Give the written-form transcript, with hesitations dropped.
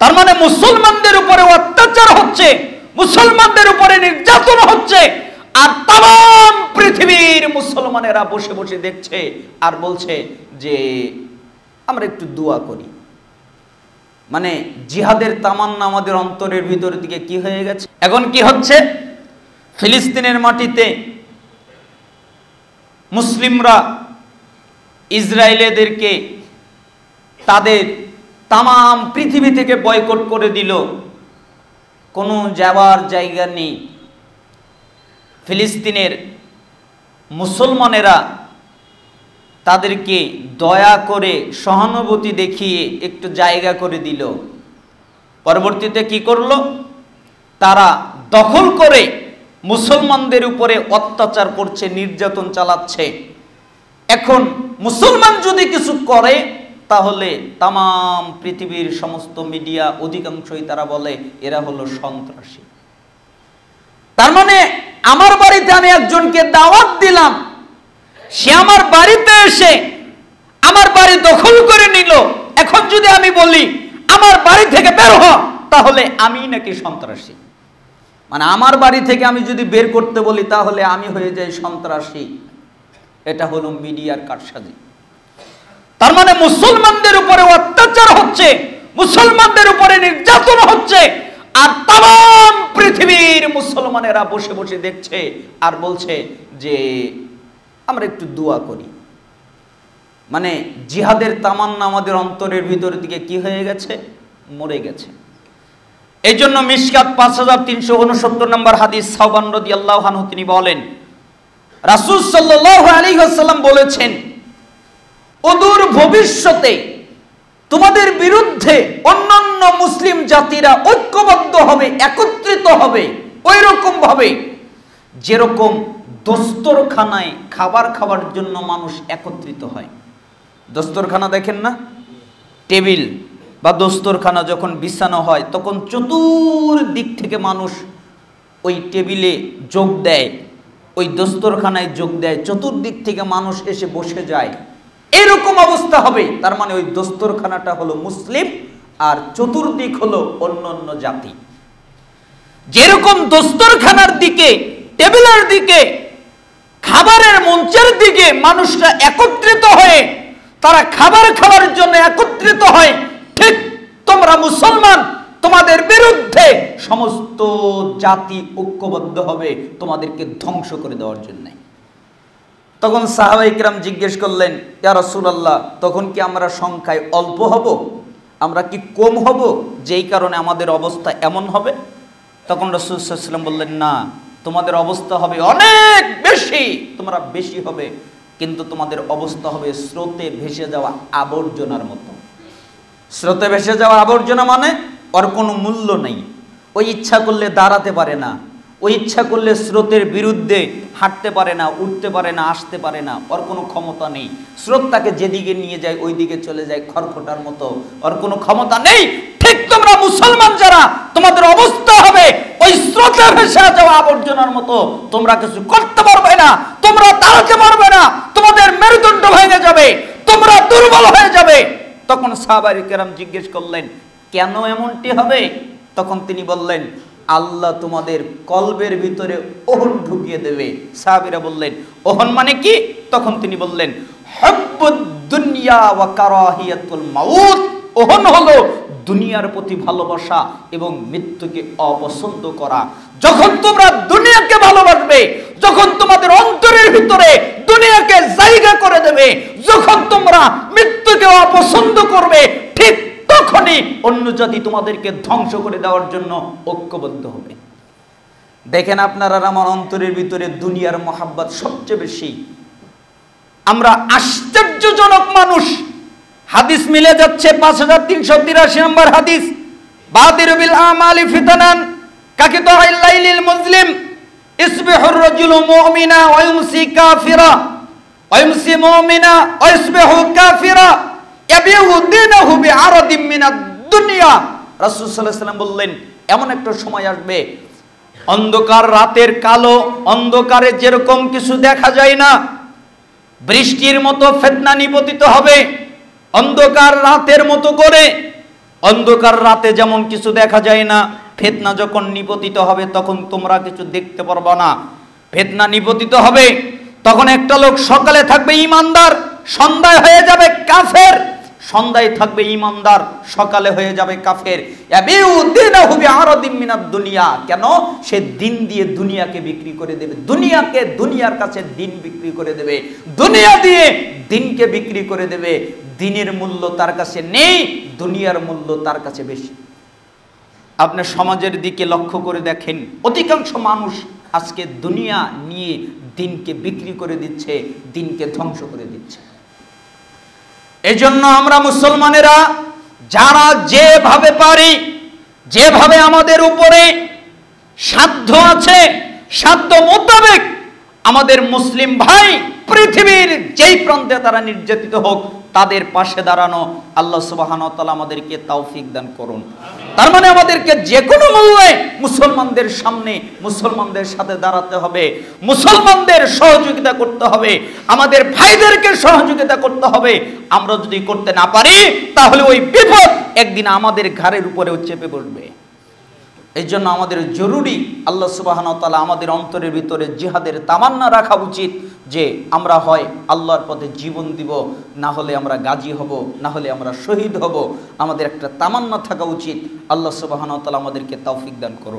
তার মানে মুসলমানদের উপরে অত্যাচার হচ্ছে, মুসলমানদের উপরে নির্যাতন হচ্ছে, আর তাম পৃথিবীর মুসলমানেরা বসে বসে দেখছে আর বলছে যে আমরা একটু দোয়া করি। মানে জিহাদের তামান্না আমাদের অন্তরের ভিতরের দিকে কি হয়ে গেছে। এখন কি হচ্ছে, ফিলিস্তিনের মাটিতে মুসলিমরা ইসরায়েলিদেরকে তাদের তাম পৃথিবী থেকে বয়কট করে দিল, কোনো যাওয়ার জায়গা নেই। ফিলিস্তিনের মুসলমানেরা তাদেরকে দয়া করে সহানুভূতি দেখিয়ে একটু জায়গা করে দিল। পরবর্তীতে কি করলো, তারা দখল করে মুসলমানদের উপরে অত্যাচার করছে, নির্যাতন চালাচ্ছে। এখন মুসলমান যদি কিছু করে তাহলে তাম পৃথিবীর সমস্ত মিডিয়া অধিকাংশই তারা বলে এরা হলো সন্ত্রাসী। তার মানে আমার বাড়িতে আমি একজনকে দাওয়াত দিলাম, সে আমার বাড়িতে এসে আমার বাড়ি দখল করে নিল। এখন যদি আমি বলি আমার বাড়ি থেকে বের হ, তাহলে আমি নাকি সন্ত্রাসী। মানে আমার বাড়ি থেকে আমি যদি বের করতে বলি তাহলে আমি হয়ে যাই সন্ত্রাসী। এটা হলো মিডিয়ার কারসাজি। তার মানে মুসলমানদের উপরে অত্যাচার হচ্ছে, মুসলমানদের উপরে নির্যাতন হচ্ছে, আর তাম পৃথিবীর মুসলমানেরা বসে বসে দেখছে আর বলছে যে আমরা একটু দোয়া করি। মানে জিহাদের তামান্না আমাদের অন্তরের ভিতরের দিকে কি হয়ে গেছে, মরে গেছে। এই জন্য মিশকাত 5369 নম্বর হাদিস, সাওবান রাদিয়াল্লাহু আনহু তিনি বলেন, রাসূল সাল্লাল্লাহু আলাইহি ওয়াসাল্লাম বলেছেন, অদূর ভবিষ্যতে তোমাদের বিরুদ্ধে অন্যান্য মুসলিম জাতিরা ঐক্যবদ্ধ হবে, একত্রিত হবে, ওই রকম ভাবে যেরকম দস্তরখানায় খাবার খাওয়ার জন্য মানুষ একত্রিত হয়। দস্তরখানা দেখেন না, টেবিল বা দস্তরখানা যখন বিছানো হয় তখন চতুর্দিক থেকে মানুষ ওই টেবিলে যোগ দেয়, ওই দস্তরখানায় যোগ দেয়, চতুর্দিক থেকে মানুষ এসে বসে যায়। এরকম অবস্থা হবে। তার মানে ওই দস্তরখানাটা হলো মুসলিম আর চতুর্দিক হলো অন্যান্য জাতি। যেরকম দস্তরখানার দিকে, টেবিলের দিকে, খাবারের মঞ্চের দিকে মানুষরা একত্রিত হয়ে তারা খাবার খাওয়ার জন্য একত্রিত হয়, ঠিক তোমরা মুসলমান, তোমাদের বিরুদ্ধে সমস্ত জাতি ঐক্যবদ্ধ হবে তোমাদেরকে ধ্বংস করে দেওয়ার জন্য। তখন সাহাবায়ে কিরাম জিজ্ঞেস করলেন, ইয়া রাসূলুল্লাহ, তখন কি আমরা সংখ্যায় অল্প হব, আমরা কি কম হব, যেই কারণে আমাদের অবস্থা এমন হবে? তখন রাসূল সাল্লাল্লাহু আলাইহি ওয়াসাল্লাম বললেন, না, তোমাদের অবস্থা হবে অনেক বেশি, তোমরা বেশি হবে, কিন্তু তোমাদের অবস্থা হবে স্রোতে ভেসে যাওয়া আবর্জনার মতো। স্রোতে ভেসে যাওয়া আবর্জনা মানে ওর কোনো মূল্য নেই, ওই ইচ্ছা করলে দাঁড়াতে পারে না, ওই ইচ্ছা করলে স্রোতের বিরুদ্ধে হাঁটতে পারে না, উঠতে পারে না, আসতে পারে না, ওর কোনো ক্ষমতা নেই। স্রোত তাকে যেদিকে নিয়ে যায় ওই দিকে চলে যায়, খড়খটার মতো, ওর কোনো ক্ষমতা নেই। ঠিক তোমরা মুসলমান যারা, তোমাদের অবস্থা হবে ওই স্রোতে ভেসে যাওয়া আবর্জনার মতো, তোমরা কিছু করতে পারবে না, তোমরা দাঁড়াতে পারবে না, তোমাদের মেরুদণ্ড ভেঙে যাবে, তোমরা দুর্বল হয়ে যাবে। তখন সাহাবায়ে কেরাম জিজ্ঞেস করলেন, কেন এমনটি হবে? তখন তিনি বললেন, আল্লাহ তোমাদের কলবের ভিতরে ওহন ঢুকিয়ে দেবে। সাহাবীরা বললেন, ওহন মানে কি? তখন তিনি বললেন, হুব্বুদ দুনিয়া ওয়া কারাহিয়াতুল মাউত। ওহন হলো দুনিয়ার প্রতি ভালোবাসা এবং মৃত্যুকে অপছন্দ করা। যখন তোমরা দুনিয়াকে ভালোবাসবে, যখন তোমাদের অন্তরের ভিতরে দুনিয়াকে জায়গা করে দেবে, যখন তোমরা মৃত্যুকে অপছন্দ করবে, ঠিক তখনই অন্য জাতি তোমাদেরকে ধ্বংস করে দেওয়ার জন্য ঐক্যবদ্ধ হবে। দেখেন আপনারা, আমার অন্তরের ভিতরে দুনিয়ার মহাব্বত সবচেয়ে বেশি। আমরা আশ্চর্যজনক মানুষ। হাদিস মিলে যাচ্ছে 5383 নম্বর হাদিস, বাদিরু বিল আমালি ফিতানান কাকিতাইল লাইলিল মুসলিম ইসবিহুর রাজুলু মুমিনা ওয়া ইউমসি কাফিরা ওয়া ইউমসি মুমিনা ওয়া ইসবিহু কাফিরা ইয়াবিউ দীনাহু বিআরাদিম মিনাদ দুনিয়া। রাসূল সাল্লাল্লাহু আলাইহি ওয়াসাল্লাম বললেন, এমন একটা সময় আসবে, অন্ধকার রাতের কালো অন্ধকারে যেরকম কিছু দেখা যায় না, বৃষ্টির মতো ফিতনা নিপতিত হবে অন্ধকার রাতের মতো করে। অন্ধকার রাতে যেমন কিছু দেখা যায় না, ফিতনা যখন নিপতিত হবে তখন তোমরা কিছু দেখতে পারবে না। ফিতনা নিপতিত হবে তখন একটা লোক সকালে থাকবে ইমানদার, সন্ধ্যায় হয়ে যাবে কাফের, সন্ধ্যায় থাকবে ইমানদার, সকালে হয়ে যাবে কাফের। দুনিয়া, কেন? সে দিন দিয়ে দুনিয়াকে বিক্রি করে দেবে, দুনিয়াকে দুনিয়ার কাছে দিন বিক্রি করে দেবে, দুনিয়া দিয়ে দিনকে বিক্রি করে দেবে। দিনের মূল্য তার কাছে নেই, দুনিয়ার মূল্য তার কাছে বেশি। আপনি সমাজের দিকে লক্ষ্য করে দেখেন, অধিকাংশ মানুষ আজকে দুনিয়া নিয়ে দিনকে বিক্রি করে দিচ্ছে, দিনকে ধ্বংস করে দিচ্ছে। এজন্য আমরা মুসলমানেরা যারা যেভাবে পারি, যেভাবে আমাদের উপরে সাধ্য আছে, সাধ্য মোতাবেক আমাদের মুসলিম ভাই পৃথিবীর যেই প্রান্তে তারা নির্যাতিত হোক তাদের পাশে দাঁড়ানো আল্লাহ সুবহানাহু ওয়া তাআলা আমাদেরকে তৌফিক দান করুন। তার মানে আমাদেরকে যে কোনো মূল্যে মুসলমানদের সামনে, মুসলমানদের সাথে দাঁড়াতে হবে, মুসলমানদের সহযোগিতা করতে হবে, আমাদের ভাইদেরকে সহযোগিতা করতে হবে। আমরা যদি করতে না পারি তাহলে ওই বিপদ একদিন আমাদের ঘাড়ের উপরেও চেপে বসবে। এই জন্য আমাদের জরুরি আল্লাহ সুবহানাহু ওয়া তাআলা আমাদের অন্তরের ভিতরে জিহাদের তামান্না রাখা উচিত যে আমরা হয় আল্লাহর পথে জীবন দিব, না হলে আমরা গাজী হব, না হলে আমরা শহীদ হব। আমাদের একটা তামান্না থাকা উচিত। আল্লাহ সুবহানাহু ওয়া তাআলা আমাদেরকে তৌফিক দান করুন।